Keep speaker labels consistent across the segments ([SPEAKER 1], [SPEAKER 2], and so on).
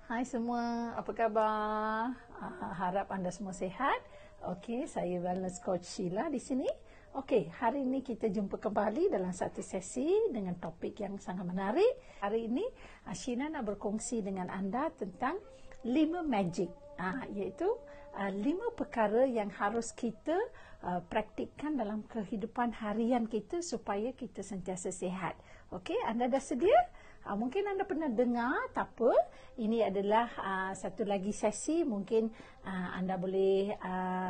[SPEAKER 1] Hai semua, apa khabar? Harap anda semua sihat. Okey, saya Wellness Coach Sheila di sini. Okey, hari ini kita jumpa kembali dalam satu sesi dengan topik yang sangat menarik. Hari ini Sheila nak berkongsi dengan anda tentang 5 magic, iaitu 5 perkara yang harus kita praktikkan dalam kehidupan harian kita supaya kita sentiasa sihat. Okey, anda dah sedia? Mungkin anda pernah dengar, tak apa. Ini adalah satu lagi sesi. Mungkin anda boleh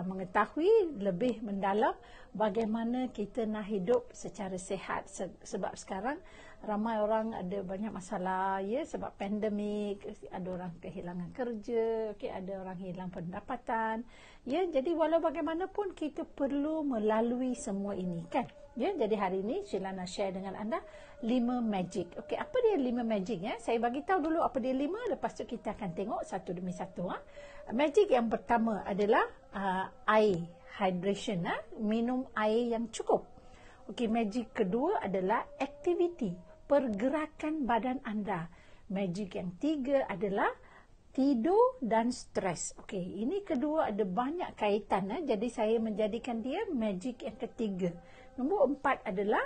[SPEAKER 1] mengetahui lebih mendalam bagaimana kita nak hidup secara sihat. Sebab sekarang ramai orang ada banyak masalah, ya, sebab pandemik. Ada orang kehilangan kerja, okay, ada orang hilang pendapatan. Ya, jadi walau bagaimanapun kita perlu melalui semua ini, kan? Ya, jadi hari ini Sheila nak share dengan anda 5 magic. Okey, apa dia 5 magic ya? Saya bagi tahu dulu apa dia 5, lepas tu kita akan tengok satu demi satu. Magic yang pertama adalah air, hydration, minum air yang cukup. Okey, magic kedua adalah activity, pergerakan badan anda. Magic yang tiga adalah tidur dan stres. Okey, ini kedua ada banyak kaitan, jadi saya menjadikan dia magic yang ketiga. Nombor 4 adalah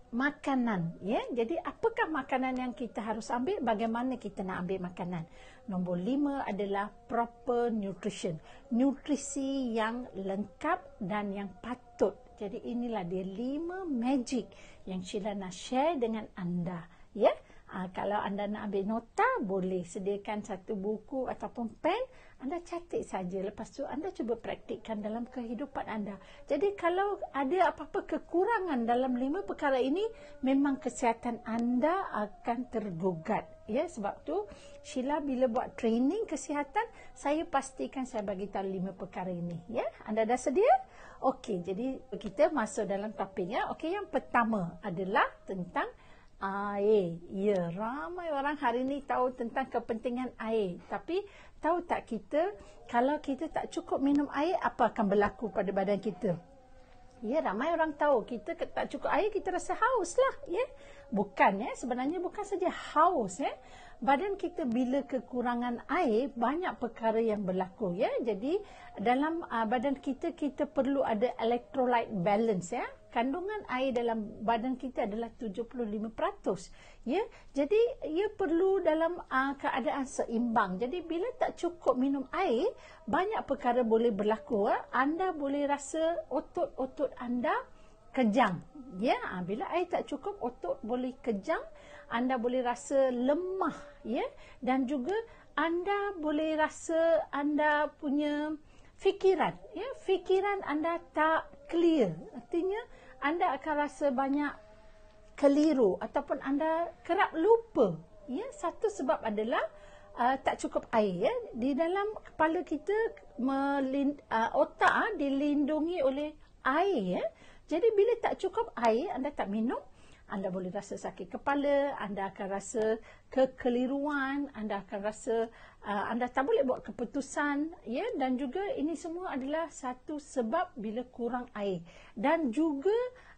[SPEAKER 1] makanan, ya. Jadi apakah makanan yang kita harus ambil, bagaimana kita nak ambil makanan. Nombor 5 adalah proper nutrition, nutrisi yang lengkap dan yang patut. Jadi inilah dia 5 magic yang Sheila nak share dengan anda, ya. Kalau anda nak ambil nota, boleh sediakan satu buku ataupun pen, anda catat saja. Lepas tu anda cuba praktikkan dalam kehidupan anda. Jadi kalau ada apa-apa kekurangan dalam 5 perkara ini, memang kesihatan anda akan tergugat. Ya, sebab tu Sheila bila buat training kesihatan, saya pastikan saya bagi tahu 5 perkara ini. Ya, anda dah sedia? Okey, jadi kita masuk dalam topik, ya. Okey, yang pertama adalah tentang air. Ya, ramai orang hari ini tahu tentang kepentingan air. Tapi tahu tak kita, kalau kita tak cukup minum air, apa akan berlaku pada badan kita? Ya, ramai orang tahu kita tak cukup air, kita rasa haus lah, ya. Bukan, ya, sebenarnya bukan saja haus, ya. Badan kita bila kekurangan air, banyak perkara yang berlaku, ya. Jadi dalam badan kita, kita perlu ada electrolyte balance, ya. Kandungan air dalam badan kita adalah 75%, ya. Jadi ia perlu dalam keadaan seimbang. Jadi bila tak cukup minum air, banyak perkara boleh berlaku. Anda boleh rasa otot-otot anda kejang, ya. Bila air tak cukup, otot boleh kejang, anda boleh rasa lemah, ya. Dan juga anda boleh rasa anda punya fikiran, ya, fikiran anda tak clear. Artinya anda akan rasa banyak keliru ataupun anda kerap lupa. Ya, satu sebab adalah tak cukup air, ya. Di dalam kepala kita, otak dilindungi oleh air, ya. Jadi bila tak cukup air, anda tak minum, anda boleh rasa sakit kepala, anda akan rasa kekeliruan, anda akan rasa anda tak boleh buat keputusan, ya. Dan juga ini semua adalah satu sebab bila kurang air. Dan juga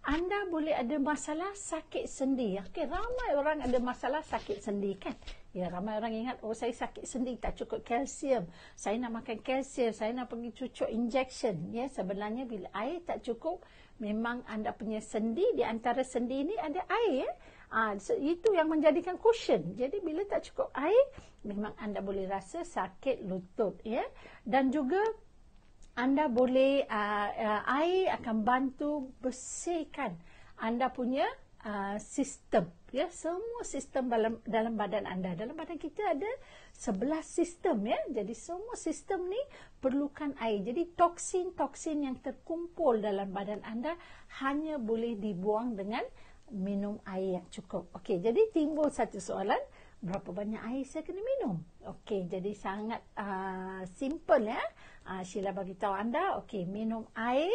[SPEAKER 1] anda boleh ada masalah sakit sendi. Okay, ramai orang ada masalah sakit sendi, kan? Ya, ramai orang ingat, oh saya sakit sendi, tak cukup kalsium, saya nak makan kalsium, saya nak pergi cucuk injection. Ya, sebenarnya bila air tak cukup, memang anda punya sendi, di antara sendi ini ada air, ya. Itu yang menjadikan cushion. Jadi bila tak cukup air, memang anda boleh rasa sakit lutut, ya. Dan juga anda boleh air akan bantu bersihkan anda punya sistem, ya. Semua sistem dalam badan anda. Dalam badan kita ada 11 sistem, ya. Jadi semua sistem ni perlukan air. Jadi toksin-toksin yang terkumpul dalam badan anda hanya boleh dibuang dengan minum air yang cukup. Okey, jadi timbul satu soalan, berapa banyak air saya kena minum? Okey, jadi sangat simple, ya. Sheila bagi tahu anda, okey, minum air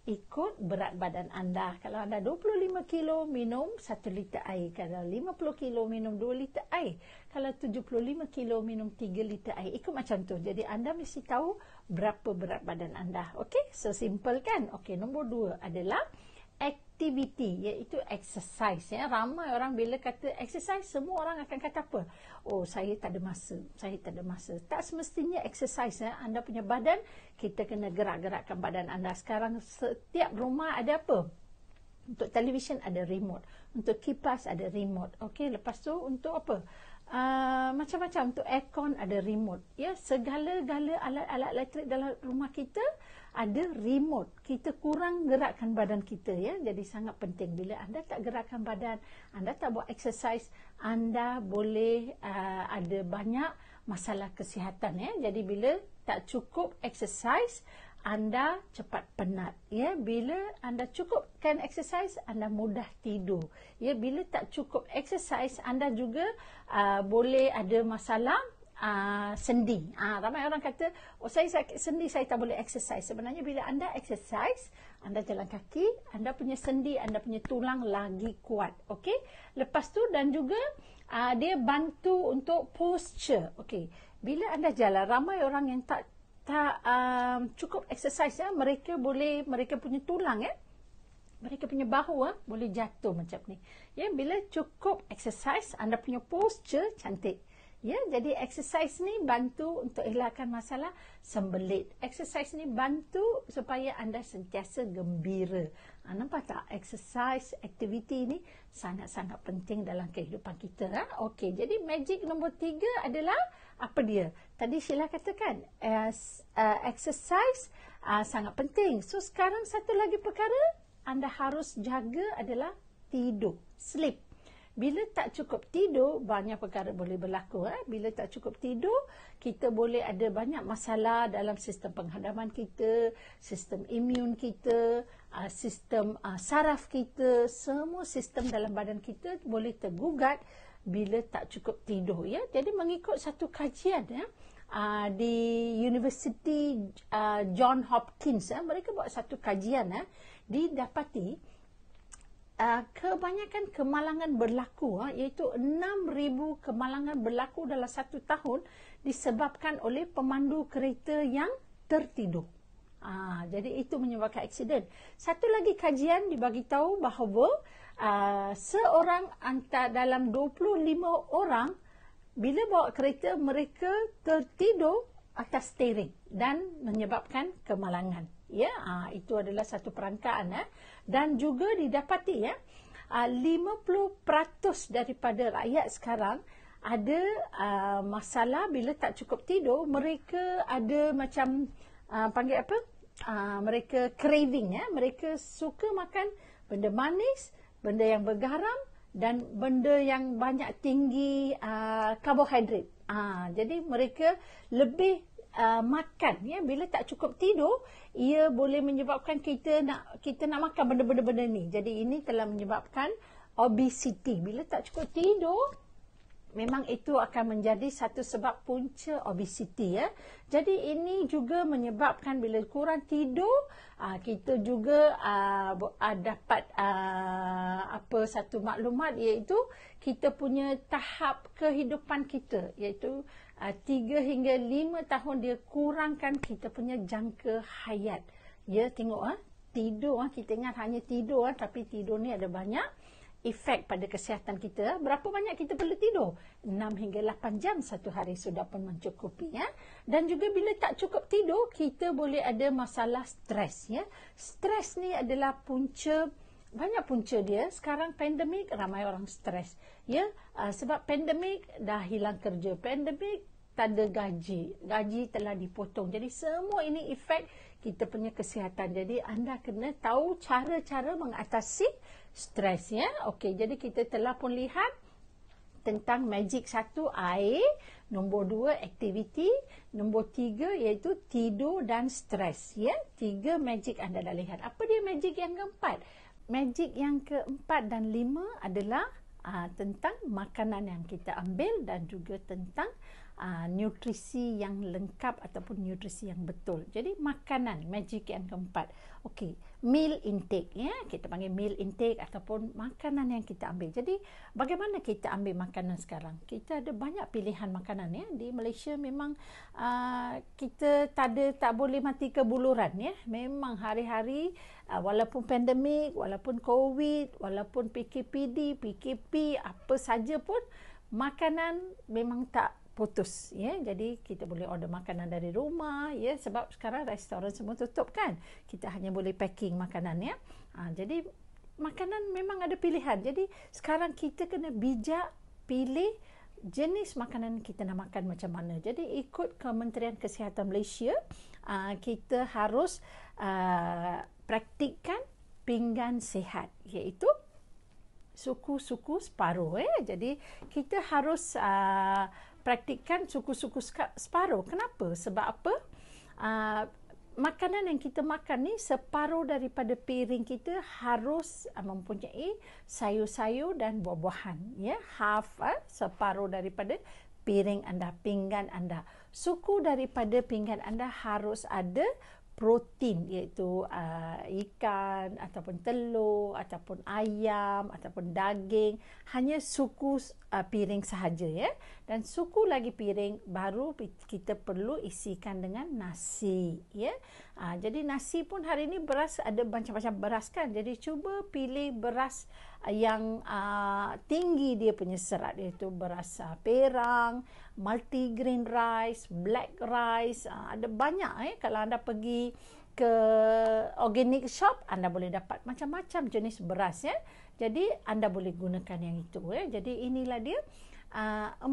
[SPEAKER 1] ikut berat badan anda. Kalau anda 25 kilo, minum 1 liter air. Kalau 50 kilo, minum 2 liter air. Kalau 75 kilo, minum 3 liter air. Ikut macam tu. Jadi anda mesti tahu berapa berat badan anda. Okey, so simple, kan? Okey, nombor 2 adalah aktiviti, iaitu exercise. Ramai orang bila kata exercise, semua orang akan kata apa? Oh, saya tak ada masa. Saya tak ada masa. Tak semestinya exercise. Anda punya badan, kita kena gerak-gerakkan badan anda. Sekarang setiap rumah ada apa? Untuk televisyen ada remote. Untuk kipas ada remote. Okey, lepas tu untuk apa? Macam-macam. Untuk aircon ada remote. Segala-gala alat-alat elektrik dalam rumah kita ada remote. Kita kurang gerakkan badan kita, Jadi sangat penting bila anda tak gerakkan badan, anda tak buat exercise, anda boleh ada banyak masalah kesihatan, Jadi bila tak cukup exercise, anda cepat penat, Bila anda cukupkan exercise, anda mudah tidur, Bila tak cukup exercise, anda juga boleh ada masalah sendi. Ramai orang kata, oh saya sakit sendi, saya tak boleh exercise. Sebenarnya bila anda exercise, anda jalan kaki, anda punya sendi, anda punya tulang lagi kuat. Okey. Lepas tu dan juga dia bantu untuk posture. Okey. Bila anda jalan, ramai orang yang tak cukup exercise, mereka punya tulang, mereka punya bahu boleh jatuh macam ni. Bila cukup exercise, anda punya posture cantik. Jadi exercise ni bantu untuk elakkan masalah sembelit. Exercise ni bantu supaya anda sentiasa gembira. Nampak tak? Exercise, aktiviti ni sangat-sangat penting dalam kehidupan kita. Okey, jadi magic nombor 3 adalah apa dia? Tadi Sheila katakan, exercise sangat penting. So sekarang satu lagi perkara anda harus jaga adalah tidur, sleep. Bila tak cukup tidur, banyak perkara boleh berlaku. Bila tak cukup tidur, kita boleh ada banyak masalah dalam sistem penghadapan kita, sistem imun kita, sistem saraf kita, semua sistem dalam badan kita boleh tergugat bila tak cukup tidur. Jadi mengikut satu kajian di University John Hopkins, mereka buat satu kajian, didapati kebanyakan kemalangan berlaku, iaitu 6,000 kemalangan berlaku dalam satu tahun disebabkan oleh pemandu kereta yang tertidur. Jadi itu menyebabkan aksiden. Satu lagi kajian dibagi tahu bahawa seorang dalam 25 orang bila bawa kereta, mereka tertidur atas steering dan menyebabkan kemalangan. Itu adalah satu perangkaan. Dan juga didapati 50% daripada rakyat sekarang ada masalah bila tak cukup tidur. Mereka ada macam panggil apa? Mereka craving, mereka suka makan benda manis, benda yang bergaram dan benda yang banyak tinggi karbohidrat. Jadi mereka lebih makan, bila tak cukup tidur, ia boleh menyebabkan kita nak makan benda-benda ni. Jadi ini telah menyebabkan obesity. Bila tak cukup tidur, memang itu akan menjadi satu sebab punca obesity. Jadi ini juga menyebabkan bila kurang tidur, kita juga dapat satu maklumat, iaitu kita punya tahap kehidupan kita, iaitu 3 hingga 5 tahun dia kurangkan kita punya jangka hayat. Tengok tidur, kita ingat hanya tidur, tapi tidur ni ada banyak efek pada kesihatan kita. Berapa banyak kita perlu tidur? 6 hingga 8 jam satu hari sudah pun mencukupi. Dan juga bila tak cukup tidur, kita boleh ada masalah stres. Stres ni adalah banyak punca dia. Sekarang pandemik, ramai orang stres. Sebab pandemik dah hilang kerja. Pandemik tak ada gaji. Gaji telah dipotong. Jadi semua ini efek kita punya kesihatan. Jadi anda kena tahu cara-cara mengatasi stres. Okey, jadi kita telah pun lihat tentang magic 1, air. Nombor 2, aktiviti. Nombor 3, iaitu tidur dan stres. 3 magic anda dah lihat. Apa dia magic yang keempat? Magic yang keempat dan 5 adalah tentang makanan yang kita ambil dan juga tentang nutrisi yang lengkap ataupun nutrisi yang betul. Jadi makanan, magic yang keempat. Okey, meal intake ya. Kita panggil meal intake ataupun makanan yang kita ambil. Jadi bagaimana kita ambil makanan sekarang? Kita ada banyak pilihan makanan ya. Di Malaysia memang kita tak boleh mati kebuluran ya. Memang hari-hari walaupun pandemik, walaupun COVID, walaupun PKPD, PKP, apa saja pun makanan memang tak putus ya. Jadi kita boleh order makanan dari rumah ya, sebab sekarang restoran semua tutup kan. Kita hanya boleh packing makanan ya. Jadi makanan memang ada pilihan. Jadi sekarang kita kena bijak pilih jenis makanan kita nak makan macam mana. Jadi ikut Kementerian Kesihatan Malaysia, kita harus praktikkan pinggan sihat, iaitu suku-suku separuh. Jadi kita harus praktikkan suku-suku separuh. Kenapa? Sebab apa? Makanan yang kita makan ni, separuh daripada piring kita harus mempunyai sayur-sayur dan buah-buahan. Ya, separuh daripada piring anda, pinggan anda. Suku daripada pinggan anda harus ada protein, iaitu ikan ataupun telur ataupun ayam ataupun daging. Hanya suku piring sahaja ya. Dan suku lagi piring baru kita perlu isikan dengan nasi ya. Jadi nasi pun hari ini beras ada macam-macam beras kan. Jadi cuba pilih beras yang tinggi dia punya serat, iaitu beras perang, multigrain rice, black rice. Ada banyak kalau anda pergi ke organic shop, anda boleh dapat macam-macam jenis beras ya. Jadi anda boleh gunakan yang itu ya. Jadi inilah dia 4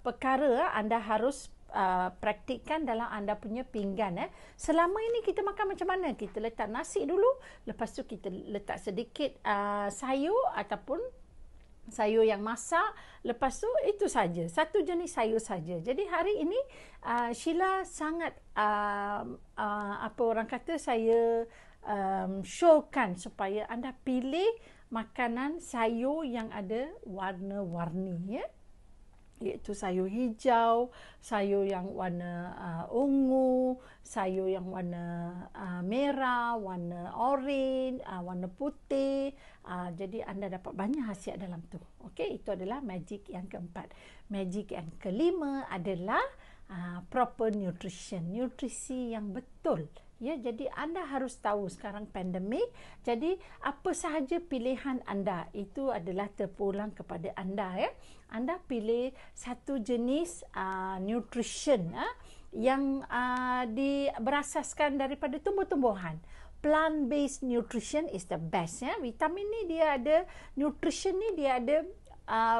[SPEAKER 1] perkara anda harus praktikkan dalam anda punya pinggan. Selama ini kita makan macam mana? Kita letak nasi dulu, lepas tu kita letak sedikit sayur ataupun sayur yang masak, lepas tu itu saja, satu jenis sayur saja. Jadi hari ini Sheila sangat apa orang kata, saya showkan supaya anda pilih makanan sayur yang ada warna-warni ya. Iaitu sayur hijau, sayur yang warna ungu, sayur yang warna merah, warna orange, warna putih. Jadi anda dapat banyak khasiat dalam tu. Okey, itu adalah magic yang keempat. Magic yang kelima adalah proper nutrition, nutrisi yang betul. Ya, jadi anda harus tahu sekarang pandemik. Jadi apa sahaja pilihan anda itu adalah terpulang kepada anda ya. Anda pilih satu jenis nutrition yang berasaskan daripada tumbuh-tumbuhan. Plant-based nutrition is the best ya. Vitamin ni dia ada, nutrition ni dia ada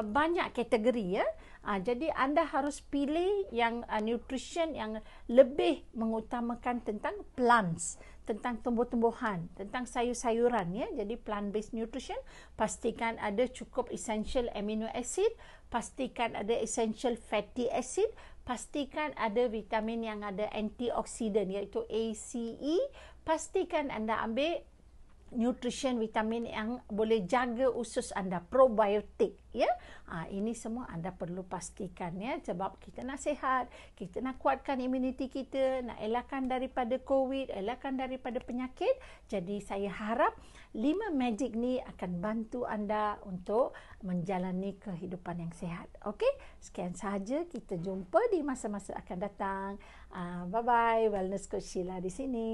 [SPEAKER 1] banyak kategori ya. Jadi anda harus pilih yang nutrition yang lebih mengutamakan tentang plants, tentang tumbuh-tumbuhan, tentang sayur-sayuran ya. Jadi plant-based nutrition, pastikan ada cukup essential amino acid, pastikan ada essential fatty acid, pastikan ada vitamin yang ada antioksidan iaitu ACE, pastikan anda ambil nutrition vitamin yang boleh jaga usus anda, probiotik ya. Ini semua anda perlu pastikan ya, sebab kita nak sihat, kita nak kuatkan imuniti kita, nak elakkan daripada COVID, elakkan daripada penyakit. Jadi saya harap 5 magic ni akan bantu anda untuk menjalani kehidupan yang sihat. Okey, sekian sahaja, kita jumpa di masa-masa akan datang. Bye bye, Wellness Coach Sheila di sini.